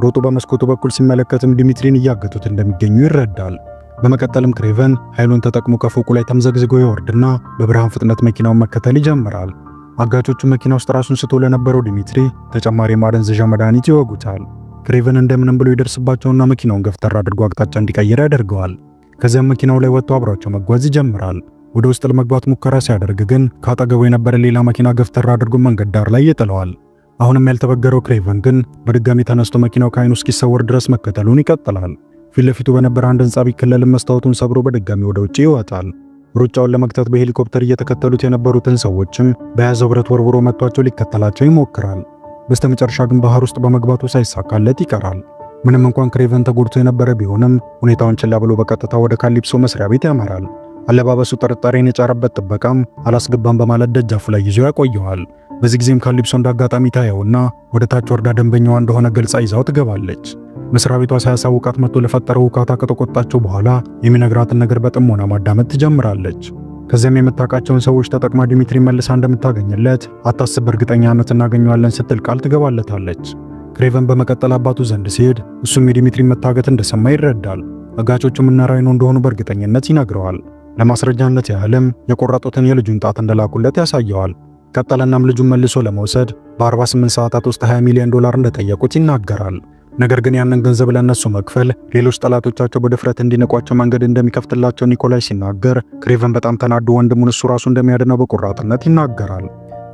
ሮጦ በመስኮቱ በኩል ሲመለከትም ዲሚትሪን እያገቱት እንደሚገኙ ይረዳል። በመቀጠልም ክሬቨን ኃይሉን ተጠቅሞ ከፎቁ ላይ ተምዘግዝጎ ይወርድና በብርሃን ፍጥነት መኪናውን መከተል ይጀምራል። አጋቾቹ መኪና ውስጥ ራሱን ስቶ ለነበረው ዲሚትሪ ተጨማሪ ማደንዘዣ መድኃኒት ይወጉታል። ክሬቨን እንደምንም ብሎ ይደርስባቸውና መኪናውን ገፍተር አድርጎ አቅጣጫ እንዲቀይር ያደርገዋል። ከዚያም መኪናው ላይ ወጥቶ አብሯቸው መጓዝ ይጀምራል። ወደ ውስጥ ለመግባት ሙከራ ሲያደርግ ግን ካጠገቡ የነበረ ሌላ መኪና ገፍተር አድርጎ መንገድ ዳር ላይ ይጥለዋል። አሁንም ያልተበገረው ክሬቨን ግን በድጋሚ ተነስቶ መኪናው ከዓይኑ እስኪሰወር ድረስ መከተሉን ይቀጥላል። ፊት ለፊቱ በነበረ አንድ ህንጻ ቢከለልም መስታወቱን ሰብሮ በድጋሚ ወደ ውጪ ይወጣል። ሩጫውን ለመክተት በሄሊኮፕተር እየተከተሉት የነበሩትን ሰዎችም በያዘው ብረት ወርውሮ መጥቷቸው ሊከተላቸው ይሞክራል። በስተመጨረሻ ግን ባህር ውስጥ በመግባቱ ሳይሳካለት ይቀራል። ምንም እንኳን ክሬቨን ተጎድቶ የነበረ ቢሆንም ሁኔታውን ችላ ብሎ በቀጥታ ወደ ካሊፕሶ መስሪያ ቤት ያመራል። አለባበሱ ጥርጣሬን የጫረበት ጥበቃም አላስገባም በማለት ደጃፉ ላይ ይዞ ያቆየዋል። በዚህ ጊዜም ካሊፕሶ እንዳጋጣሚ ታየውና ወደ ታች ወርዳ ደንበኛዋ እንደሆነ ገልጻ ይዛው ትገባለች። መስሪያ ቤቷ ሳያሳውቃት መጥቶ ለፈጠረው ውካታ ከተቆጣቸው በኋላ የሚነግራትን ነገር በጥሞና ማዳመጥ ትጀምራለች። ከዚያም የምታውቃቸውን ሰዎች ተጠቅማ ዲሚትሪ መልሳ እንደምታገኝለት አታስብ፣ በእርግጠኛነት እናገኘዋለን ስትል ቃል ትገባለታለች። ክሬቨን በመቀጠል አባቱ ዘንድ ሲሄድ እሱም የዲሚትሪ መታገት እንደሰማ ይረዳል። አጋቾቹም እና ራይኖ እንደሆኑ በእርግጠኝነት ይነግረዋል። ለማስረጃነት ያህልም የቆረጡትን የልጁን ጣት እንደላኩለት ያሳየዋል። ቀጠለናም ልጁን መልሶ ለመውሰድ በ48 ሰዓታት ውስጥ $20 ሚሊዮን እንደጠየቁት ይናገራል። ነገር ግን ያንን ገንዘብ ለነሱ መክፈል ሌሎች ጠላቶቻቸው በድፍረት እንዲነቋቸው መንገድ እንደሚከፍትላቸው ኒኮላይ ሲናገር ክሬቨን በጣም ተናዶ ወንድሙን እሱ ራሱ እንደሚያድነው በቁራጥነት ይናገራል።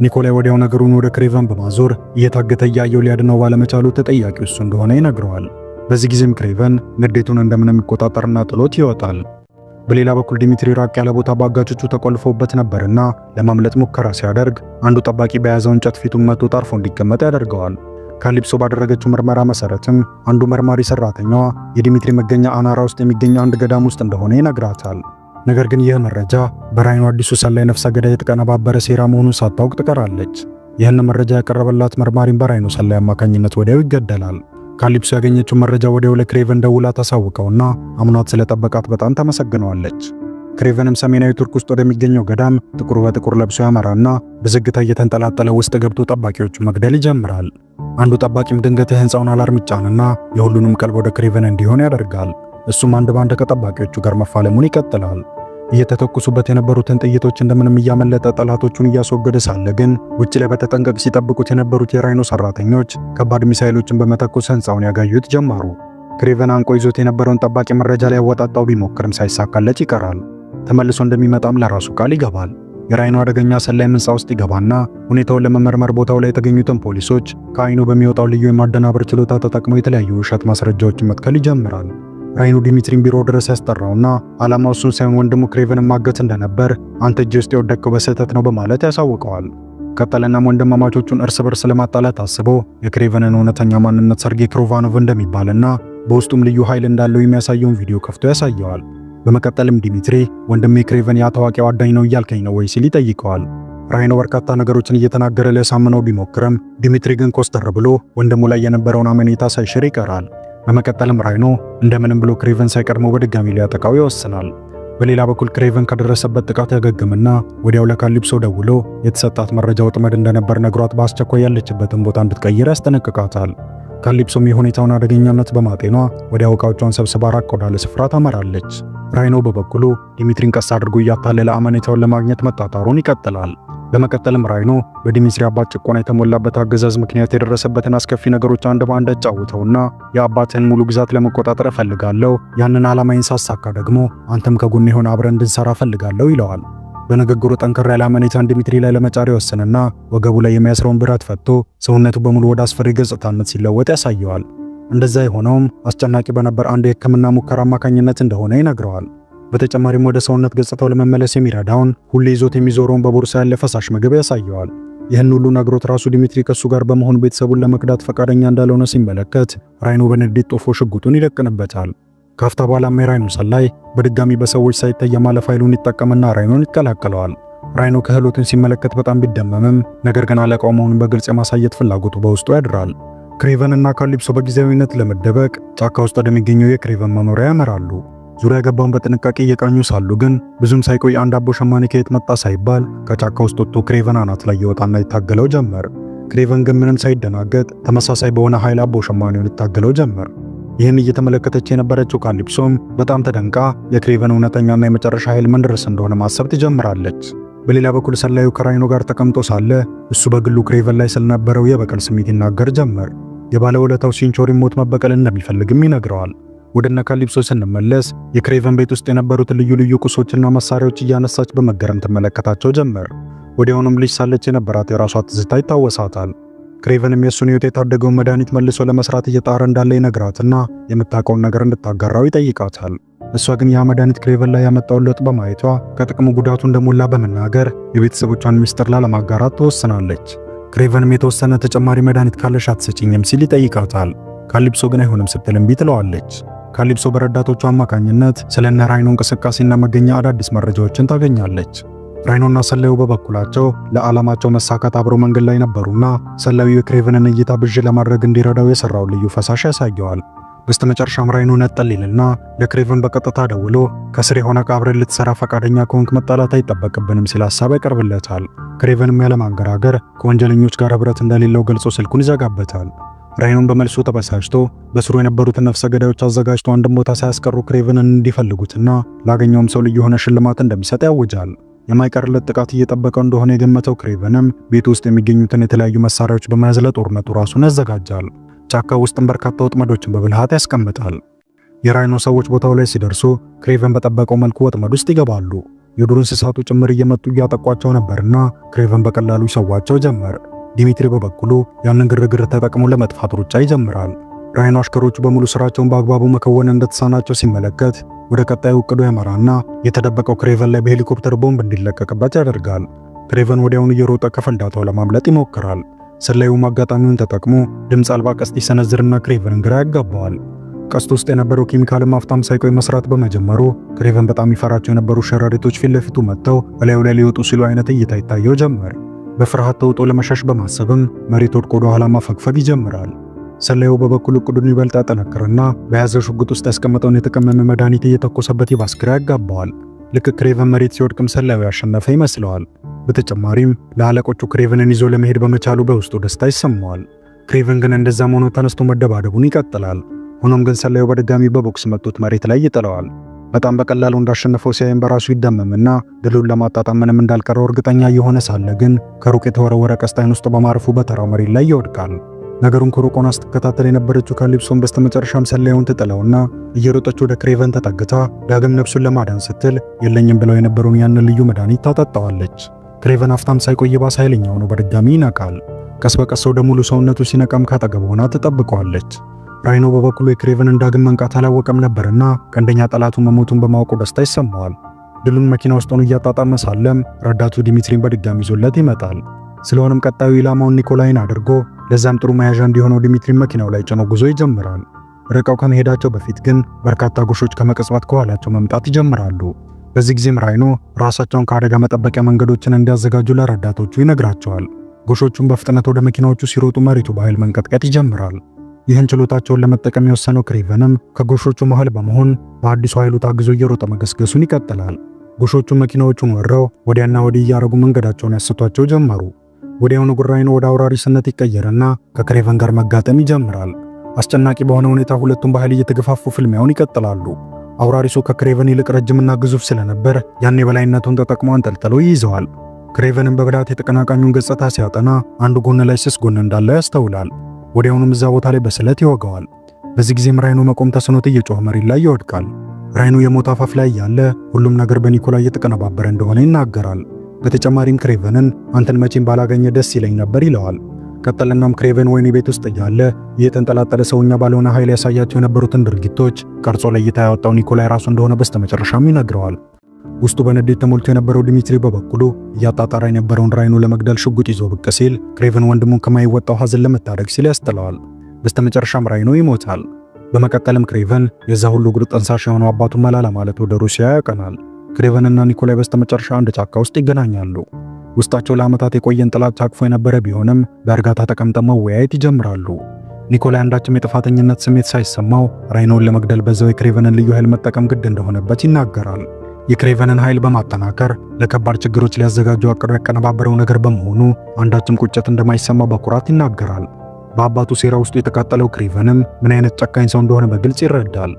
ኒኮላይ ወዲያው ነገሩን ወደ ክሬቨን በማዞር እየታገተ እያየው ሊያድነው ባለመቻሉ ተጠያቂው እሱ እንደሆነ ይነግረዋል። በዚህ ጊዜም ክሬቨን ንዴቱን እንደምንም ይቆጣጠርና ጥሎት ይወጣል። በሌላ በኩል ዲሚትሪ ራቅ ያለ ቦታ በአጋቾቹ ተቆልፎበት ነበርና ለማምለጥ ሙከራ ሲያደርግ አንዱ ጠባቂ በያዘው እንጨት ፊቱን መቶ ጣርፎ እንዲቀመጥ ያደርገዋል። ካሊፕሶ ባደረገችው ምርመራ መሰረትም አንዱ መርማሪ ሰራተኛዋ የዲሚትሪ መገኛ አናራ ውስጥ የሚገኝ አንድ ገዳም ውስጥ እንደሆነ ይነግራታል። ነገር ግን ይህ መረጃ በራይኖ አዲሱ ሰላይ ነፍሰ ገዳይ የተቀነባበረ ሴራ መሆኑን ሳታውቅ ትቀራለች። ይህን መረጃ ያቀረበላት መርማሪም በራይኖ ሰላይ አማካኝነት ወዲያው ይገደላል። ካሊፕሶ ያገኘችው መረጃ ወዲያው ለክሬቨን ደውላ ታሳውቀውና አምኗት ስለጠበቃት በጣም ታመሰግነዋለች። ክሬቨንም ሰሜናዊ ቱርክ ውስጥ ወደሚገኘው ገዳም ጥቁር በጥቁር ለብሶ ያመራና በዝግታ እየተንጠላጠለ ውስጥ ገብቶ ጠባቂዎቹን መግደል ይጀምራል። አንዱ ጠባቂም ድንገት የህንጻውን አላርም ይጫንና የሁሉንም ቀልብ ወደ ክሬቨን እንዲሆን ያደርጋል። እሱም አንድ ባንድ ከጠባቂዎቹ ጋር መፋለሙን ይቀጥላል። እየተተኩሱበት የነበሩትን ጥይቶች እንደምንም እያመለጠ ጠላቶቹን እያስወገደ ሳለ ግን ውጭ ላይ በተጠንቀቅ ሲጠብቁት የነበሩት የራይኖ ሰራተኞች ከባድ ሚሳኤሎችን በመተኮስ ህንጻውን ያጋዩት ጀመሩ። ክሬቨን አንቆ ይዞት የነበረውን ጠባቂ መረጃ ላይ ያወጣጣው ቢሞክርም ሳይሳካለት ይቀራል። ተመልሶ እንደሚመጣም ለራሱ ቃል ይገባል። የራይኖ አደገኛ ሰላይ ህንጻ ውስጥ ይገባና ሁኔታውን ለመመርመር ቦታው ላይ የተገኙትን ፖሊሶች ከዓይኑ በሚወጣው ልዩ የማደናበር ችሎታ ተጠቅሞ የተለያዩ ውሸት ማስረጃዎችን መትከል ይጀምራል። ራይኖ ዲሚትሪን ቢሮ ድረስ ያስጠራውና ዓላማው እሱን ሳይሆን ወንድሙ ክሬቨንን ማገት እንደነበር አንተ እጅ ውስጥ የወደቅከው በስህተት ነው በማለት ያሳውቀዋል። ቀጠለናም ወንድማማቾቹን እርስ በርስ ለማጣላት አስቦ የክሬቨንን እውነተኛ ማንነት ሰርጌይ ክሮቫኖቭ እንደሚባልና በውስጡም ልዩ ኃይል እንዳለው የሚያሳየውን ቪዲዮ ከፍቶ ያሳየዋል። በመቀጠልም ዲሚትሪ ወንድሜ ክሬቨን ያ ታዋቂው አዳኝ ነው እያልከኝ ነው ወይ ሲል ይጠይቀዋል። ራይኖ በርካታ ነገሮችን እየተናገረ ሊያሳምነው ቢሞክርም ዲሚትሪ ግን ኮስተር ብሎ ወንድሙ ላይ የነበረውን አመኔታ ሳይሽር ይቀራል። በመቀጠልም ራይኖ እንደምንም ብሎ ክሬቨን ሳይቀድመው በድጋሚ ሊያጠቃው ይወስናል። በሌላ በኩል ክሬቨን ከደረሰበት ጥቃት ያገግምና ወዲያው ለካሊፕሶ ደውሎ የተሰጣት መረጃ ወጥመድ እንደነበር ነግሯት በአስቸኳይ ያለችበትን ቦታ እንድትቀይር ያስጠነቅቃታል። ካሊፕሶም የሁኔታውን አደገኛነት በማጤኗ ወዲያው ዕቃዎቿን ሰብስባ ራቅ ወዳለ ስፍራ ታመራለች። ራይኖ በበኩሉ ዲሚትሪን ቀስ አድርጎ እያታለለ አመኔታውን ለማግኘት መጣጣሩን ይቀጥላል። በመቀጠልም ራይኖ በዲሚትሪ አባት ጭቆና የተሞላበት አገዛዝ ምክንያት የደረሰበትን አስከፊ ነገሮች አንድ በአንድ አጫውተውና የአባትህን ሙሉ ግዛት ለመቆጣጠር እፈልጋለሁ፣ ያንን ዓላማዬን ሳሳካ ደግሞ አንተም ከጎኔ ሆነ አብረን እንድንሰራ እፈልጋለሁ ይለዋል። በንግግሩ ጠንከር ያለ አመኔታን ዲሚትሪ ላይ ለመጫር ይወስንና ወገቡ ላይ የሚያስረውን ብረት ፈቶ ሰውነቱ በሙሉ ወደ አስፈሪ ገጽታነት ሲለወጥ ያሳየዋል። እንደዛ የሆነውም አስጨናቂ በነበር አንድ የሕክምና ሙከራ አማካኝነት እንደሆነ ይነግረዋል። በተጨማሪም ወደ ሰውነት ገጽታው ለመመለስ የሚረዳውን ሁሌ ይዞት የሚዞረውን በቦርሳ ያለ ፈሳሽ ምግብ ያሳየዋል። ይህን ሁሉ ነግሮት ራሱ ዲሚትሪ ከሱ ጋር በመሆን ቤተሰቡን ለመክዳት ፈቃደኛ እንዳልሆነ ሲመለከት ራይኖ በንዴት ጦፎ ሽጉጡን ይደቅንበታል። ካፍታ በኋላም የራይኖ ሰላይ በድጋሚ በሰዎች ሳይታይ የማለፍ ኃይሉን ይጠቀምና ራይኖን ይቀላቀለዋል። ራይኖ ክህሎቱን ሲመለከት በጣም ቢደመምም ነገር ግን አለቃው መሆኑን በግልጽ የማሳየት ፍላጎቱ በውስጡ ያድራል። ክሬቨን እና ካሊፕሶ በጊዜያዊነት ለመደበቅ ጫካ ውስጥ ወደሚገኘው የክሬቨን መኖሪያ ያመራሉ። ዙሪያ ገባውን በጥንቃቄ እየቃኙ ሳሉ ግን ብዙም ሳይቆይ አንድ አቦ ሸማኔ ከየት መጣ ሳይባል ከጫካ ውስጥ ወጥቶ ክሬቨን አናት ላይ ይወጣና ይታገለው ጀመር። ክሬቨን ግን ምንም ሳይደናገጥ ተመሳሳይ በሆነ ኃይል አቦ ሸማኔውን ይታገለው ጀመር። ይህን እየተመለከተች የነበረችው ካሊፕሶም በጣም ተደንቃ የክሬቨን እውነተኛና የመጨረሻ ኃይል ምን ድረስ እንደሆነ ማሰብ ትጀምራለች። በሌላ በኩል ሰላዩ ከራይኖ ጋር ተቀምጦ ሳለ እሱ በግሉ ክሬቨን ላይ ስለነበረው የበቀል ስሜት ይናገር ጀመር። የባለውለታው ሲንቾሪ ሞት መበቀል እንደሚፈልግም ይነግረዋል። ወደነ ካሊፕሶ ስንመለስ የክሬቨን ቤት ውስጥ የነበሩትን ልዩ ልዩ ቁሶችና መሳሪያዎች እያነሳች በመገረም ትመለከታቸው ጀመር። ወዲያውኑም ልጅ ሳለች የነበራት የራሷ ትዝታ ይታወሳታል። ክሬቨንም የሱን ሕይወት የታደገውን መድኃኒት መልሶ ለመስራት እየጣረ እንዳለ ይነግራትና የምታውቀውን ነገር እንድታጋራው ይጠይቃታል። እሷ ግን ያ መድኃኒት ክሬቨን ላይ ያመጣውን ለውጥ በማየቷ ከጥቅሙ ጉዳቱ እንደሞላ በመናገር የቤተሰቦቿን ሚስጥር ላለማጋራት ትወስናለች። ክሬቨንም የተወሰነ ተጨማሪ መድኃኒት ካለሽ አትሰጪኝም ሲል ይጠይቃታል። ካሊፕሶ ግን አይሆንም ስትል እምቢ ትለዋለች። ካሊፕሶ በረዳቶቹ አማካኝነት ስለነ ራይኖ እንቅስቃሴና መገኛ አዳዲስ መረጃዎችን ታገኛለች። ራይኖና ሰላዩ በበኩላቸው ለዓላማቸው መሳካት አብረው መንገድ ላይ ነበሩና ሰላዩ የክሬቨንን እይታ ብዥ ለማድረግ እንዲረዳው የሰራው ልዩ ፈሳሽ ያሳየዋል። በስተመጨረሻም ራይኖ ነጠል ይልና ለክሬቨን በቀጥታ ደውሎ ከስር የሆነ አብረን ልትሰራ ፈቃደኛ ከሆንክ መጣላት አይጠበቅብንም ሲል ሐሳብ ያቀርብለታል። ክሬቨንም ያለማንገራገር ከወንጀለኞች ጋር ህብረት እንደሌለው ገልጾ ስልኩን ይዘጋበታል። ራይኖን በመልሶ ተበሳጭቶ በስሩ የነበሩትን ነፍሰ ገዳዮች አዘጋጅቶ አንድም ቦታ ሳያስቀሩ ክሬቨንን እንዲፈልጉትና ላገኘውም ሰው ልዩ የሆነ ሽልማት እንደሚሰጥ ያውጃል። የማይቀርለት ጥቃት እየጠበቀው እንደሆነ የገመተው ክሬቨንም ቤት ውስጥ የሚገኙትን የተለያዩ መሳሪያዎች በመያዝ ለጦርነቱ ራሱን ያዘጋጃል። ጫካ ውስጥም በርካታ ወጥመዶችን በብልሃት ያስቀምጣል። የራይኖ ሰዎች ቦታው ላይ ሲደርሱ ክሬቨን በጠበቀው መልኩ ወጥመድ ውስጥ ይገባሉ። የዱር እንስሳቱ ጭምር እየመጡ እያጠቋቸው ነበርና ክሬቨን በቀላሉ ይሰዋቸው ጀመር። ዲሚትሪ በበኩሉ ያንን ግርግር ተጠቅሞ ለመጥፋት ሩጫ ይጀምራል። ራይኖ አሽከሮቹ በሙሉ ስራቸውን በአግባቡ መከወን እንደተሳናቸው ሲመለከት ወደ ቀጣዩ እቅዱ ያመራና የተደበቀው ክሬቨን ላይ በሄሊኮፕተር ቦምብ እንዲለቀቅበት ያደርጋል። ክሬቨን ወዲያውኑ እየሮጠ ከፍንዳታው ለማምለጥ ይሞክራል። ሰላዩም አጋጣሚውን ተጠቅሞ ድምፅ አልባ ቀስት ይሰነዝርና ክሬቨንን ግራ ያጋባዋል። ቀስት ውስጥ የነበረው ኬሚካልም አፍታም ሳይቆይ መስራት በመጀመሩ ክሬቨን በጣም ይፈራቸው የነበሩ ሸረሪቶች ፊት ለፊቱ መጥተው እላዩ ላይ ሊወጡ ሲሉ አይነት እይታ ይታየው ጀመር። በፍርሃት ተውጦ ለመሸሽ በማሰብም መሬት ወድቆ ወደ ኋላ ማፈግፈግ ይጀምራል። ሰላዩ በበኩሉ እቅዱን ይበልጥ ያጠነክርና በያዘው ሽጉጥ ውስጥ ያስቀመጠውን የተቀመመ መድኃኒት እየተኮሰበት ይባስ ግራ ያጋባዋል። ልክ ክሬቨን መሬት ሲወድቅም ሰላዩ ያሸነፈ ይመስለዋል። በተጨማሪም ለአለቆቹ ክሬቨንን ይዞ ለመሄድ በመቻሉ በውስጡ ደስታ ይሰማዋል። ክሬቨን ግን እንደዛም ሆኖ ተነስቶ መደባደቡን ይቀጥላል። ሆኖም ግን ሰላዩ በድጋሚ በቦክስ መጥቶት መሬት ላይ ይጥለዋል። በጣም በቀላሉ እንዳሸነፈው ሲያይም በራሱ ይደመምና ድሉን ለማጣጣም ምንም እንዳልቀረው እርግጠኛ የሆነ ሳለ ግን ከሩቅ የተወረወረ ቀስት ዓይን ውስጥ በማረፉ በተራው መሬት ላይ ይወድቃል። ነገሩን ከሩቅ ሆና ስትከታተል የነበረችው ካሊፕሶን በስተመጨረሻም ሰላዩን ትጥለውና እየሮጠች ወደ ክሬቨን ተጠግታ ዳግም ነፍሱን ለማዳን ስትል የለኝም ብለው የነበረውን ያንን ልዩ መድኃኒት ታጠጣዋለች። ክሬቨን አፍታም ሳይቆይ ባስ ኃይለኛ ሆኖ በድጋሚ ይነቃል። ቀስ በቀስ ወደ ሙሉ ሰውነቱ ሲነቃም ካጠገብ ሆና ትጠብቀዋለች። ራይኖ በበኩሉ የክሬቨንን ዳግም መንቃት አላወቀም ነበርና ቀንደኛ ጠላቱ መሞቱን በማወቁ ደስታ ይሰማዋል። ድሉን መኪና ውስጥ ሆኖ እያጣጣመ ሳለም ረዳቱ ዲሚትሪን በድጋሚ ይዞለት ይመጣል። ስለሆነም ቀጣዩ ኢላማውን ኒኮላይን አድርጎ ለዛም ጥሩ መያዣ እንዲሆነው ዲሚትሪን መኪናው ላይ ጭኖ ጉዞ ይጀምራል። ርቀው ከመሄዳቸው በፊት ግን በርካታ ጎሾች ከመቅጽበት ከኋላቸው መምጣት ይጀምራሉ። በዚህ ጊዜም ራይኖ ራሳቸውን ከአደጋ መጠበቂያ መንገዶችን እንዲያዘጋጁ ለረዳቶቹ ይነግራቸዋል። ጎሾቹም በፍጥነት ወደ መኪናዎቹ ሲሮጡ መሬቱ በኃይል መንቀጥቀጥ ይጀምራል። ይህን ችሎታቸውን ለመጠቀም የወሰነው ክሬቨንም ከጎሾቹ መሃል በመሆን በአዲሱ ኃይሉ ታግዞ እየሮጠ መገስገሱን ይቀጥላል። ጎሾቹ መኪናዎቹን ወረው ወዲያና ወዲህ እያረጉ መንገዳቸውን ያስቷቸው ጀመሩ። ወዲያውኑ ራይኖ ወደ አውራሪስነት ይቀየርና ከክሬቨን ጋር መጋጠም ይጀምራል። አስጨናቂ በሆነ ሁኔታ ሁለቱም በኃይል እየተገፋፉ ፍልሚያውን ይቀጥላሉ። አውራሪሱ ከክሬቨን ይልቅ ረጅምና ግዙፍ ስለነበር ያን የበላይነቱን ተጠቅሞ አንጠልጥሎ ይይዘዋል። ክሬቨንን በብልሃት የተቀናቃኙን ገጽታ ሲያጠና አንዱ ጎን ላይ ስስ ጎን እንዳለ ያስተውላል። ወዲያውኑም እዛ ቦታ ላይ በስለት ይወጋዋል። በዚህ ጊዜም ራይኖ መቆም ተስኖት እየጮኸ መሬት ላይ ይወድቃል። ራይኖ የሞት አፋፍ ላይ ያለ ሁሉም ነገር በኒኮላይ እየተቀነባበረ እንደሆነ ይናገራል። በተጨማሪም ክሬቨንን አንተን መቼም ባላገኘ ደስ ይለኝ ነበር ይለዋል። ቀጠለናም ክሬቨን ወይኔ ቤት ውስጥ እያለ የተንጠላጠለ ሰውኛ ባልሆነ ኃይል ያሳያቸው የነበሩትን ድርጊቶች ቀርጾ ለእይታ ያወጣው ኒኮላይ ራሱ እንደሆነ በስተመጨረሻም ይነግረዋል። ውስጡ በንዴት ተሞልቶ የነበረው ዲሚትሪ በበኩሉ እያጣጣረ የነበረውን ራይኖ ለመግደል ሽጉጥ ይዞ ብቅ ሲል ክሬቨን ወንድሙን ከማይወጣው ሐዘን ለመታደግ ሲል ያስጥለዋል። በስተመጨረሻም ራይኖ ይሞታል። በመቀጠልም ክሬቨን የዛ ሁሉ ጉድ ጠንሳሽ የሆነው አባቱን መላላ ማለት ወደ ሩሲያ ያቀናል። ክሬቨንና ኒኮላይ በስተመጨረሻ አንድ ጫካ ውስጥ ይገናኛሉ። ውስጣቸው ለዓመታት የቆየን ጥላቻ አቅፎ የነበረ ቢሆንም በእርጋታ ተቀምጠው መወያየት ይጀምራሉ። ኒኮላይ አንዳችም የጥፋተኝነት ስሜት ሳይሰማው ራይኖን ለመግደል በዛው የክሬቨንን ልዩ ኃይል መጠቀም ግድ እንደሆነበት ይናገራል። የክሬቨንን ኃይል በማጠናከር ለከባድ ችግሮች ሊያዘጋጁ አቅዶ ያቀነባበረው ነገር በመሆኑ አንዳችም ቁጭት እንደማይሰማው በኩራት ይናገራል። በአባቱ ሴራ ውስጥ የተቃጠለው ክሬቨንም ምን አይነት ጨካኝ ሰው እንደሆነ በግልጽ ይረዳል።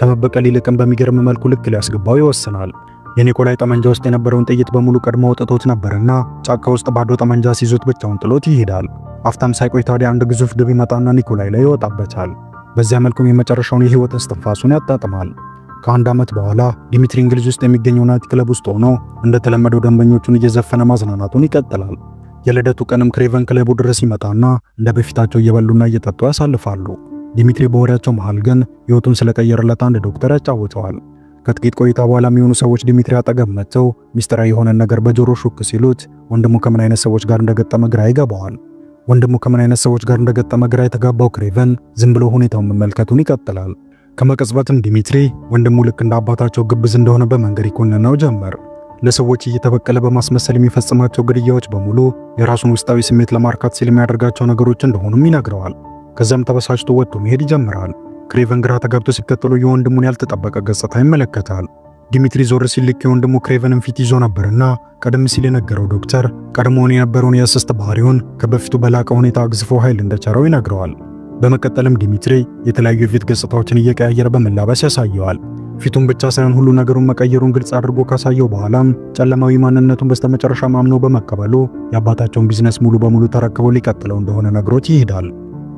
ከመበቀል ይልቅም በሚገርም መልኩ ልክ ሊያስገባው ይወስናል። የኒኮላይ ጠመንጃ ውስጥ የነበረውን ጥይት በሙሉ ቀድሞ ወጥቶት ነበርና ጫካ ውስጥ ባዶ ጠመንጃ ሲይዙት ብቻውን ጥሎት ይሄዳል። አፍታም ሳይቆይ ታዲያ አንድ ግዙፍ ድብ ይመጣና ኒኮላይ ላይ ይወጣበታል። በዚያ መልኩም የመጨረሻውን የህይወት እስትንፋሱን ያጣጥማል። ከአንድ ዓመት በኋላ ዲሚትሪ እንግሊዝ ውስጥ የሚገኘው ናይት ክለብ ውስጥ ሆኖ እንደተለመደው ደንበኞቹን እየዘፈነ ማዝናናቱን ይቀጥላል። የልደቱ ቀንም ክሬቨን ክለቡ ድረስ ይመጣና እንደ በፊታቸው እየበሉና እየጠጡ ያሳልፋሉ። ዲሚትሪ በወሬያቸው መሃል ግን ህይወቱን ስለቀየረለት አንድ ዶክተር ያጫውተዋል። ከጥቂት ቆይታ በኋላ የሚሆኑ ሰዎች ዲሚትሪ አጠገብ መጥተው ሚስጥራዊ የሆነ ነገር በጆሮ ሹክ ሲሉት ወንድሙ ከምን አይነት ሰዎች ጋር እንደገጠመ ግራ ይገባዋል። ወንድሙ ከምን አይነት ሰዎች ጋር እንደገጠመ ግራ የተጋባው ክሬቨን ዝም ብሎ ሁኔታውን መመልከቱን ይቀጥላል። ከመቀጽበትም ዲሚትሪ ወንድሙ ልክ እንደ አባታቸው ግብዝ እንደሆነ በመንገድ ይኮንነው ጀመር። ለሰዎች እየተበቀለ በማስመሰል የሚፈጽማቸው ግድያዎች በሙሉ የራሱን ውስጣዊ ስሜት ለማርካት ሲል የሚያደርጋቸው ነገሮች እንደሆኑም ይነግረዋል። ከዛም ተበሳጭቶ ወጥቶ መሄድ ይጀምራል። ክሬቨን ግራ ተጋብቶ ሲከተሉ የወንድሙን ያልተጠበቀ ገጽታ ይመለከታል። ዲሚትሪ ዞር ሲል ልክ የወንድሙ ክሬቨንን ፊት ይዞ ነበርና ቀደም ሲል የነገረው ዶክተር ቀድሞውን የነበረውን የእስስት ባህሪውን ከበፊቱ በላቀ ሁኔታ አግዝፎ ኃይል እንደቸረው ይነግረዋል። በመቀጠልም ዲሚትሪ የተለያዩ የፊት ገጽታዎችን እየቀያየረ በመላበስ ያሳየዋል። ፊቱን ብቻ ሳይሆን ሁሉ ነገሩን መቀየሩን ግልጽ አድርጎ ካሳየው በኋላም ጨለማዊ ማንነቱን በስተመጨረሻ ማምኖ በመቀበሉ የአባታቸውን ቢዝነስ ሙሉ በሙሉ ተረክቦ ሊቀጥለው እንደሆነ ነግሮት ይሄዳል።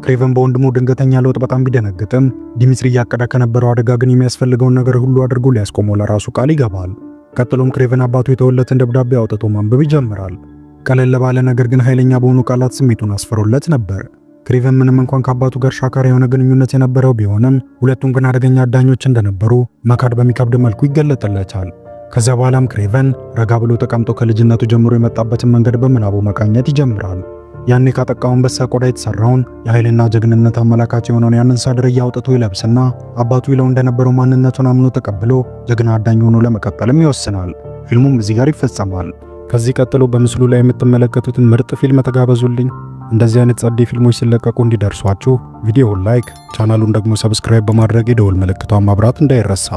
ክሬቨን በወንድሙ ድንገተኛ ለውጥ በጣም ቢደነግጥም ዲሚትሪ እያቀደ ከነበረው አደጋ ግን የሚያስፈልገውን ነገር ሁሉ አድርጎ ሊያስቆመው ለራሱ ቃል ይገባል። ቀጥሎም ክሬቨን አባቱ የተወለትን ደብዳቤ አውጥቶ ማንበብ ይጀምራል። ቀለል ባለ ነገር ግን ኃይለኛ በሆኑ ቃላት ስሜቱን አስፈሮለት ነበር። ክሬቨን ምንም እንኳን ከአባቱ ጋር ሻካራ የሆነ ግንኙነት የነበረው ቢሆንም ሁለቱም ግን አደገኛ አዳኞች እንደነበሩ መካድ በሚከብድ መልኩ ይገለጥለታል። ከዚያ በኋላም ክሬቨን ረጋ ብሎ ተቀምጦ ከልጅነቱ ጀምሮ የመጣበትን መንገድ በምናቡ መቃኘት ይጀምራል። ያኔ ካጠቃው አንበሳ ቆዳ የተሰራውን የኃይልና ጀግንነት አመላካች የሆነውን ያንን ሳድርያ አውጥቶ ይለብስና አባቱ ይለው እንደነበረው ማንነቱን አምኖ ተቀብሎ ጀግና አዳኝ ሆኖ ለመቀጠልም ይወስናል። ፊልሙም እዚህ ጋር ይፈጸማል። ከዚህ ቀጥሎ በምስሉ ላይ የምትመለከቱትን ምርጥ ፊልም ተጋበዙልኝ። እንደዚህ አይነት ጸዴ ፊልሞች ሲለቀቁ እንዲደርሷችሁ ቪዲዮውን ላይክ፣ ቻናሉን ደግሞ ሰብስክራይብ በማድረግ የደወል ምልክቷን ማብራት እንዳይረሳ።